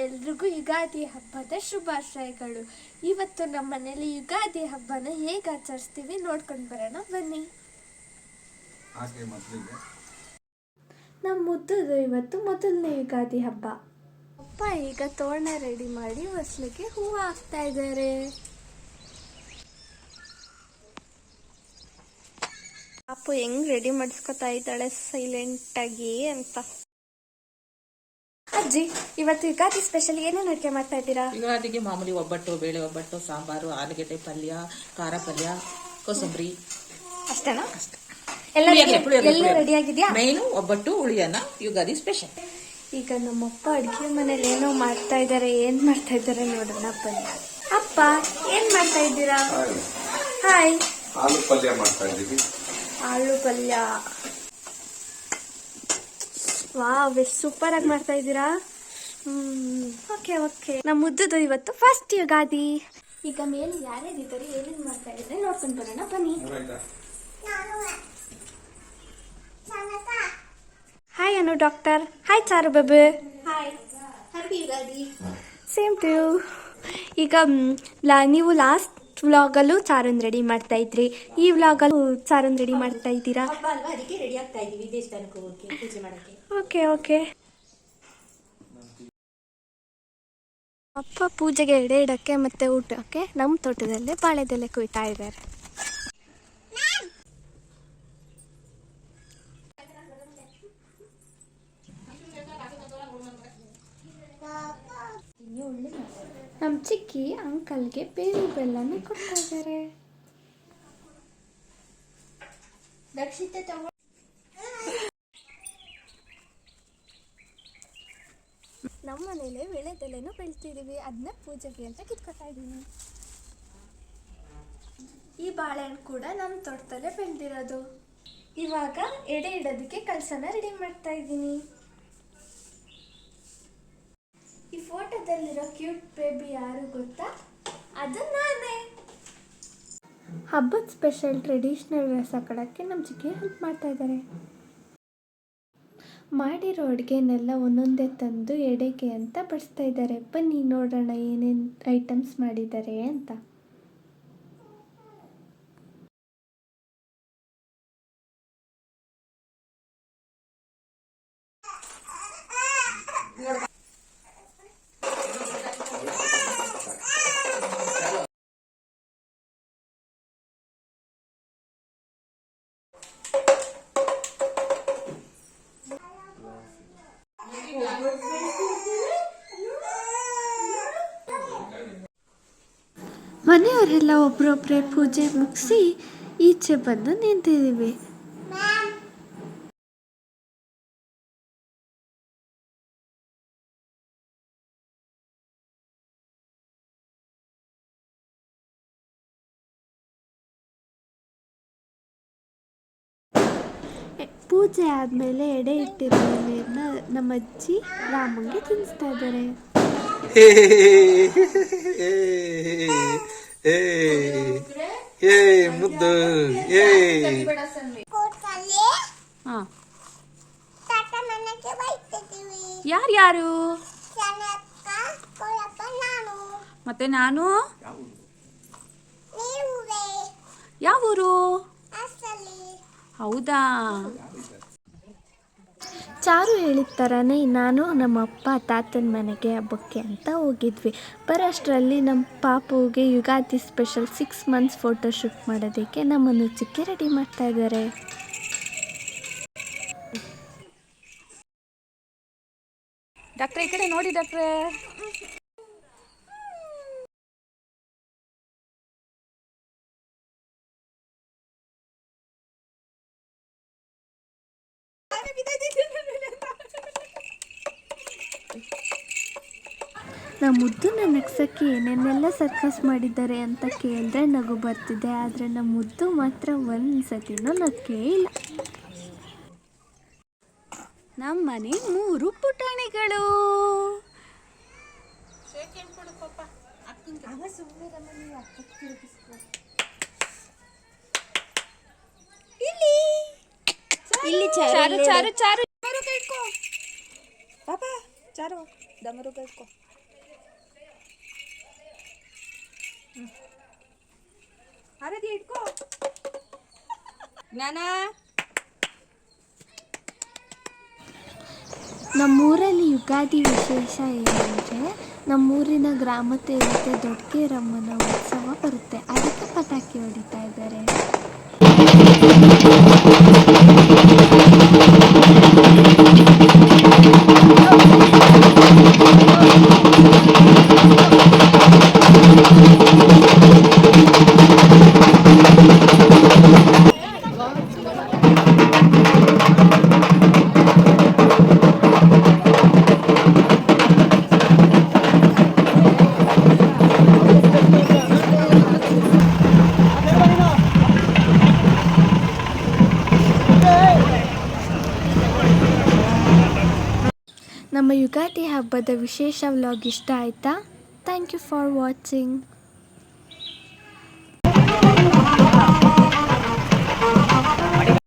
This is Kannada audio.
ಎಲ್ರಿಗೂ ಯುಗಾದಿ ಹಬ್ಬದ ಶುಭಾಶಯಗಳು. ಇವತ್ತು ನಮ್ಮ ಮನೇಲಿ ಯುಗಾದಿ ಹಬ್ಬನ ಹೇಗೆ ಆಚರಿಸ್ತೀವಿ ನೋಡ್ಕೊಂಡು ಬರೋಣ ಬನ್ನಿ. ನಮ್ಮ ಮುದ್ದು ಇವತ್ತು ಮೊದಲನೇ ಯುಗಾದಿ ಹಬ್ಬ. ಅಪ್ಪ ಈಗ ತೋರಣ ರೆಡಿ ಮಾಡಿ ಹೊಸ್ಲಿಗೆ ಹೂವು ಹಾಕ್ತಾ ಇದ್ದಾರೆ. ಅಪ್ಪು ಹೆಂಗ್ ರೆಡಿ ಮಾಡಿಸ್ಕೊತಾ ಇದ್ದಾಳೆ ಸೈಲೆಂಟಾಗಿ ಅಂತ. ಅಜ್ಜಿ, ಇವತ್ತು ಯುಗಾದಿ ಸ್ಪೆಷಲ್ ಏನೇನು ಅಡುಗೆ ಮಾಡ್ತಾ ಇದ್ದೀರಾ? ಯುಗಾದಿಗೆ ಮಾಮೂಲಿ ಒಬ್ಬಟ್ಟು, ಬೇಳೆ ಒಬ್ಬಟ್ಟು, ಸಾಂಬಾರು, ಆಲೂಗೆಡ್ಡೆ ಪಲ್ಯ, ಖಾರ ಪಲ್ಯ, ಕೋಸಂಬರಿ. ಅಷ್ಟೇನಾ? ಎಲ್ಲ ರೆಡಿ ಆಗಿದೆಯಾ? ಮೇನು ಒಬ್ಬಟ್ಟು, ಹುಳಿಯನ್ನ ಯುಗಾದಿ ಸ್ಪೆಷಲ್. ಈಗ ನಮ್ಮಪ್ಪ ಅಡುಗೆ ಮನೇಲಿ ಏನೋ ಮಾಡ್ತಾ ಇದ್ದಾರೆ. ಏನ್ ಮಾಡ್ತಾ ಇದ್ದಾರೆ ನೋಡೋಣ ಬನ್ನಿ. ಅಪ್ಪ, ಏನ್ ಮಾಡ್ತಾ ಇದ್ದೀರಾ? ಹಾಯ್. ಆಲೂ ಪಲ್ಯ ಮಾಡ್ತಾ ಇದ್ದೀವಿ. ಆಲೂ ಪಲ್ಯ. ವಾವ್, ಎಷ್ಟು ಸೂಪರ್ ಆಗಿ ಮಾಡ್ತಾ ಇದ್ದೀರಾ. Okay okay. ನಮ್ಮ ಮುದ್ದು ಇವತ್ತು ಫಸ್ಟ್ ಯುಗಾದಿ. ಈಗ ಮೇಲೆ ಯಾರ್ಯಾರಿದ್ದಾರೆ, ಏನೇನು ಮಾಡ್ತಾ ಇದ್ದಾರೆ ನೋಡ್ಕೊಂಡು ಬರೋಣ ಬನ್ನಿ. Hi Anu doctor. Hi Charu Babu. Hi, happy Ugadi. Same to you. ಈಗ ನೀವು ಲಾಸ್ಟ್ ವ್ಲಾಗಲ್ಲೂ ಚಾರನ್ ರೆಡಿ ಮಾಡ್ತಾ ಇದ್ರಿ, ಈ ವ್ಲಾಗಲ್ಲೂ ಚಾರನ್ ರೆಡಿ ಮಾಡ್ತಾ ಇದ್ದೀರಾ? ಅದಕ್ಕೆ ರೆಡಿ ಆಗ್ತಾ ಇದೀವಿ ದೇವಸ್ಥಾನಕ್ಕೆ ಹೋಗಿ ಪೂಜೆ ಮಾಡಕ್ಕೆ. Okay okay. ಅಪ್ಪ ಪೂಜೆಗೆ ಎಡೆ ಇಡಕ್ಕೆ ಮತ್ತೆ ಊಟಕ್ಕೆ ನಮ್ಮ ತೋಟದಲ್ಲೇ ಬಾಳೆದೆಲೆ ಕುಯ್ತಾ ಇದ್ದಾರೆ. ನಮ್ಮ ಚಿಕ್ಕಿ ಅಂಕಲ್ಗೆ ಬೇವು ಬೆಲ್ಲನ ಕೊಡ್ತಾ ಇದ್ದಾರೆ. ನಮ್ಮ ಮನೇಲಿ ವಿಳೆದೆಲೆನೂ ಬೆಳ್ತಿದೀವಿ, ಅದನ್ನ ಪೂಜೆಗೆ ಅಂತ ಕಿತ್ಕೊತಾ ಇದ್ದೀನಿ. ಈ ಬಾಳೆಹಣ್ಣು ಕೂಡ ನಮ್ಮ ತೋಟದಲ್ಲೇ ಬೆಳೆದಿರೋದು. ಇವಾಗ ಎಡೆ ಇಡೋದಕ್ಕೆ ಕಲಸನ ರೆಡಿ ಮಾಡ್ತಾ ಇದ್ದೀನಿ. ಈ ಫೋಟೋದಲ್ಲಿರೋ ಕ್ಯೂಟ್ ಬೇಬಿ ಯಾರು ಗೊತ್ತಾ? ಅದು ನಾನೇ. ಹಬ್ಬದ ಸ್ಪೆಷಲ್ ಟ್ರೆಡಿಷ್ನಲ್ ಡ್ರೆಸ್ ಹಾಕೊಳ್ಳೋಕ್ಕೆ ನಮ್ಮ ಚಿಕ್ಕಿ ಹೆಲ್ಪ್ ಮಾಡ್ತಾ ಇದ್ದಾರೆ. ಮಾಡಿರೋ ಅಡುಗೆನೆಲ್ಲ ಒಂದೊಂದೇ ತಂದು ಎಡೆಗೆ ಅಂತ ಬಡಿಸ್ತಾ ಇದ್ದಾರೆ. ಬನ್ನಿ ನೋಡೋಣ ಏನೇನು ಐಟಮ್ಸ್ ಮಾಡಿದ್ದಾರೆ ಅಂತ. ಮನೆಯವರೆಲ್ಲ ಒಬ್ರೊಬ್ಬರೇ ಪೂಜೆ ಮುಗಿಸಿ ಈಚೆ ಬಂದು ನಿಂತಿದ್ದೀವಿ. ಪೂಜೆ ಆದಮೇಲೆ ಎಡೆ ಇಟ್ಟಿರೋ ಎಲೆಯನ್ನ ನಮ್ಮ ಅಜ್ಜಿ ರಾಮಂಗೆ ತಿನ್ನಿಸ್ತಾ ಇದ್ದಾರೆ. ಮುದ್ದು ಯಾರ್ಯಾರು? ಮತ್ತೆ ನಾನು. ಯಾವ ಊರು? ಹೌದಾ? ಚಾರು ಹೇಳಿದ ಥರನೇ ನಾನು ನಮ್ಮ ಅಪ್ಪ ತಾತನ ಮನೆಗೆ ಹಬ್ಬಕ್ಕೆ ಅಂತ ಹೋಗಿದ್ವಿ. ಬರೋಷ್ಟರಲ್ಲಿ ನಮ್ಮ ಪಾಪುಗೆ ಯುಗಾದಿ ಸ್ಪೆಷಲ್ 6 months ಫೋಟೋಶೂಟ್ ಮಾಡೋದಕ್ಕೆ ನಮ್ಮನ್ನು ಚಿಕ್ಕಿ ರೆಡಿ ಮಾಡ್ತಾ ಇದ್ದಾರೆ. ಡಾಕ್ಟ್ರೆ, ಈ ಕಡೆ ನೋಡಿ ಡಾಕ್ಟ್ರೆ. ನಮ್ಮ ಮುದ್ದನ್ನ ನಗ್ಸೋಕ್ಕೆ ಏನೇನೆಲ್ಲ ಸರ್ಕಸ್ ಮಾಡಿದ್ದಾರೆ ಅಂತ ಕೇಳಿದ್ರೆ ನಗು ಬರ್ತಿದೆ. ಆದರೆ ನಮ್ಮ ಮುದ್ದು ಮಾತ್ರ ಒಂದು ಸತಿನೂ ನಕ್ಕೇ ಇಲ್ಲ. ನಮ್ಮ ಮನೆ 3 ಪುಟಾಣಿಗಳು. ಇಲ್ಲಿ ಚಾರು ಚಾರು ಚಾರು ಪಾಪ ಚಾರು ಡಮರು ಕಟ್ಕೋ. ಆರತಿ ಇಟ್ಕೋ. ಜ್ಞಾನ ನಮ್ಮೂರಲ್ಲಿ ಯುಗಾದಿ ವಿಶೇಷ ಏನಂದರೆ ನಮ್ಮೂರಿನ ಗ್ರಾಮ ದೇವತೆ ದೊಡ್ಡಕೇರಮ್ಮನ ಉತ್ಸವ ಬರುತ್ತೆ, ಅದಕ್ಕೆ ಪಟಾಕಿ ಹೊಡಿತಾ ಇದ್ದಾರೆ. ನಮ್ಮ ಯುಗಾದಿ ಹಬ್ಬದ ವಿಶೇಷ ವ್ಲಾಗ್ ಇಷ್ಟ ಆಯಿತಾ? Thank you for watching.